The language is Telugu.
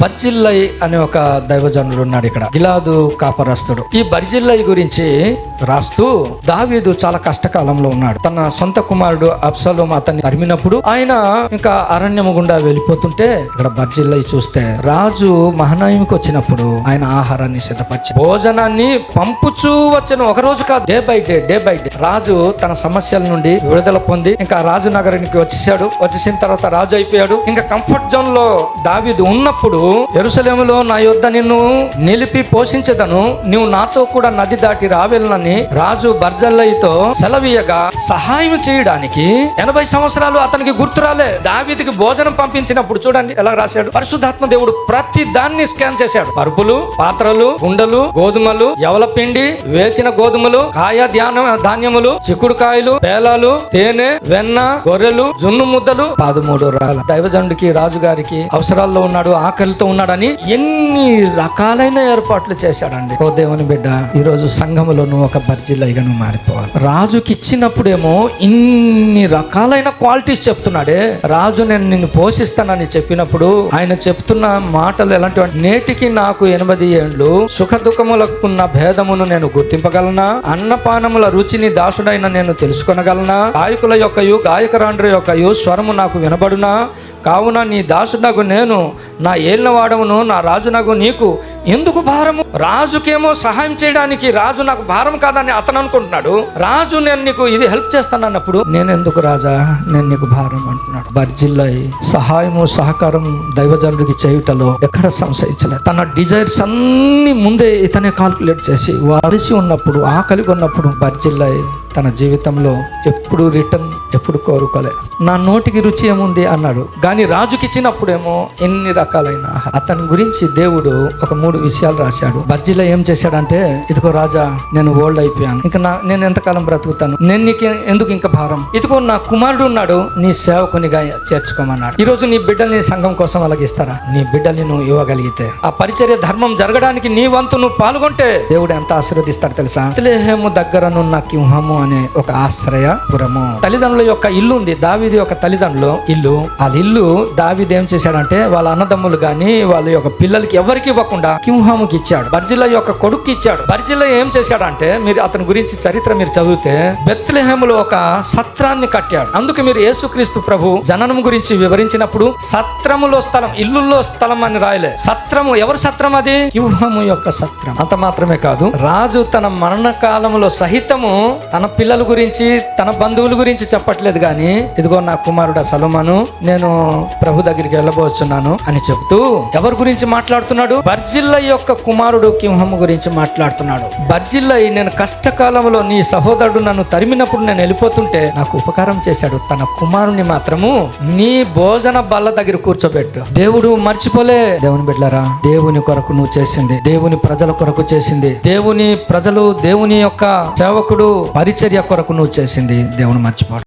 బర్జిల్లై అనే ఒక దైవజనుడు ఉన్నాడు ఇక్కడ, గిలాదు కాపరస్తుడు. ఈ బర్జిల్లై గురించి రాస్తూ, దావీదు చాలా కష్టకాలంలో ఉన్నాడు. తన సొంత కుమారుడు అబ్షలోము అతన్ని తరిమినప్పుడు ఆయన ఇంకా అరణ్యము గుండా వెళ్ళిపోతుంటే ఇక్కడ బర్జిల్లై చూస్తే రాజు మహనాయిముకి వచ్చినప్పుడు ఆయన ఆహారాన్ని సిద్ధపరిచి భోజనాన్ని పంపుచూ వచ్చాను. ఒక రోజు కాదు, డే బై డే రాజు తన సమస్యల నుండి విడుదల పొంది ఇంకా రాజు నగరానికి వచ్చేసిన తర్వాత రాజు అయిపోయాడు. ఇంకా కంఫర్ట్ జోన్ లో దావీదు ఉన్నప్పుడు, యెరూషలేములో నా యొద్ద నిన్ను నిలిపి పోషించదను, నీవు నాతో కూడా నది దాటి రావెళ్ళనని రాజు బర్జిల్లైతో సెలవీయగా సహాయం చేయడానికి 80 సంవత్సరాలు అతనికి గుర్తురాలే. దావీదుకి భోజనం పంపించినప్పుడు చూడండి ఎలా రాశాడు. పరిశుద్ధాత్మ దేవుడు ప్రతి దాన్ని స్కాన్ చేశాడు. పరుపులు, పాత్రలు, గుండెలు, గోధుమలు, యవల పిండి, వేచిన గోధుమలు, కాయ ధాన్యములు, చిక్కుడుకాయలు, పేలాలు, తేనె, వెన్న, గొర్రెలు, జున్ను ముద్దలు, 13 రకాల. దైవజనుడికి రాజుగారికి అవసరాల్లో ఉన్నాడు, ఆకలితో ఉన్నాడని ఎన్ని రకాలైన ఏర్పాట్లు చేశాడండి. ఓ దేవుని బిడ్డ, ఈ రోజు సంఘములో నువ్వు ఒక బర్జిల్లైగా నువ్వు మారిపోవాలి. రాజుకి ఇచ్చినప్పుడేమో ఇన్ని రకాలైన క్వాలిటీస్ చెప్తున్నాడే. రాజు నేను నిన్ను పోషిస్తానని చెప్పినప్పుడు ఆయన చెప్తున్న మాటలు ఎలాంటి, నేటికి నాకు 80 ఏండ్లు, సుఖ దుఃఖములకున్న భేదమును నేను గుర్తింపగలనా, అన్నపానముల రుచిని దాసుడైన నేను తెలుసుకొనగలనా, గాయకుల యొక్కయు గాయకరాండ్ర యొక్కయు స్వరము నాకు వినబడునా, కావున నీ దాసునగు నేను, నా ఏలిన వాడమును, నా రాజునగు నీకు ఎందుకు భారము? రాజుకేమో సహాయం చేయడానికి రాజు నాకు భారం కాదని అతను అనుకుంటున్నాడు. రాజు నేను నీకు ఇది హెల్ప్ చేస్తాను అన్నప్పుడు నేను ఎందుకు రాజా, నేను నీకు భారం అంటున్నాడు. బర్జిల్లై సహాయము సహకారం దైవజనుడికి చేయుటలో ఎక్కడ సంశయించలేదు. తన డిజైర్స్ అన్ని ముందే ఇతనే కాల్కులేట్ చేసి వారిసి ఉన్నప్పుడు, ఆకలి ఉన్నప్పుడు బర్జిల్లై తన జీవితంలో ఎప్పుడు కోరుకోలే. నా నోటికి రుచి ఏముంది అన్నాడు. కానీ రాజుకి ఇచ్చినప్పుడేమో ఎన్ని రకాలైన. అతని గురించి దేవుడు ఒక 3 విషయాలు రాశాడు. బర్జిల్లై ఏం చేశాడంటే, ఇదిగో రాజా నేను ఓల్డ్ అయిపోయాను, ఇంకా నేను ఎంతకాలం బ్రతుకుతాను, నేను నీకు ఎందుకు ఇంకా భారం, ఇదిగో నా కుమారుడు ఉన్నాడు, నీ సేవకునిగా చేర్చుకోమన్నాడు. ఈ రోజు నీ బిడ్డల్ని సంఘం కోసం అలాగిస్తారా? నీ బిడ్డల్ని నువ్వు ఇవ్వగలిగితే, ఆ పరిచర్య ధర్మం జరగడానికి నీ వంతు నువ్వు పాల్గొంటే దేవుడు ఎంత ఆశీర్వదిస్తాడు తెలుసా? బెత్లెహేము దగ్గరనున్న కింహాము అనే ఒక ఆశ్రయపురము, తల్లిదండ్రుల యొక్క ఇల్లు ఉంది. దావీదు యొక్క తల్లిదండ్రుల ఇల్లు. ఆ ఇల్లు దావీదు ఏం చేశాడంటే, వాళ్ళ అన్నదమ్ములు గాని వాళ్ళ యొక్క పిల్లలకి ఎవరికి ఇవ్వకుండా కింహాముకి ఇచ్చాడు. బర్జిల్లై యొక్క కొడుకు ఇచ్చాడు. బర్జిల్లై ఏం చేశాడంటే, మీరు అతని గురించి చరిత్ర మీరు చదివితే, బెత్లెహేములో ఒక సత్రాన్ని కట్టాడు. అందుకు మీరు యేసుక్రీస్తు ప్రభు జననం గురించి వివరించినప్పుడు సత్రములో స్థలం, ఇల్లుల్లో స్థలం అని రాయలే. సత్రము, ఎవరి సత్రం అది? కింహాము యొక్క సత్రం. అంత మాత్రమే కాదు, రాజు తన మరణ కాలంలో సహితము తన పిల్లల గురించి, తన బంధువుల గురించి చెప్పట్లేదు. కానీ ఇదిగో నా కుమారుడు సొలొమోను, నేను ప్రభు దగ్గరికి వెళ్ళబోతున్నాను అని చెప్తూ ఎవరి గురించి మాట్లాడుతున్నాడు? బర్జిల్లై యొక్క కుమారుడు కింహాము గురించి మాట్లాడుతున్నాడు. బర్జిల్లై, నేను కష్టకాలంలో నీ సహోదరుడు నన్ను తరిమినప్పుడు నేను వెళ్ళిపోతుంటే నాకు ఉపకారం చేశాడు. తన కుమారుని మాత్రము నీ భోజన బల్ల దగ్గర కూర్చోబెట్టు. దేవుడు మర్చిపోలే. దేవుని బిడ్డలారా, దేవుని కొరకు నువ్వు చేసింది, దేవుని ప్రజల కొరకు చేసింది, దేవుని ప్రజలు, దేవుని యొక్క సేవకుడు పరిచర్య కొరకు నువ్వు చేసింది దేవుని మర్చిపోడు.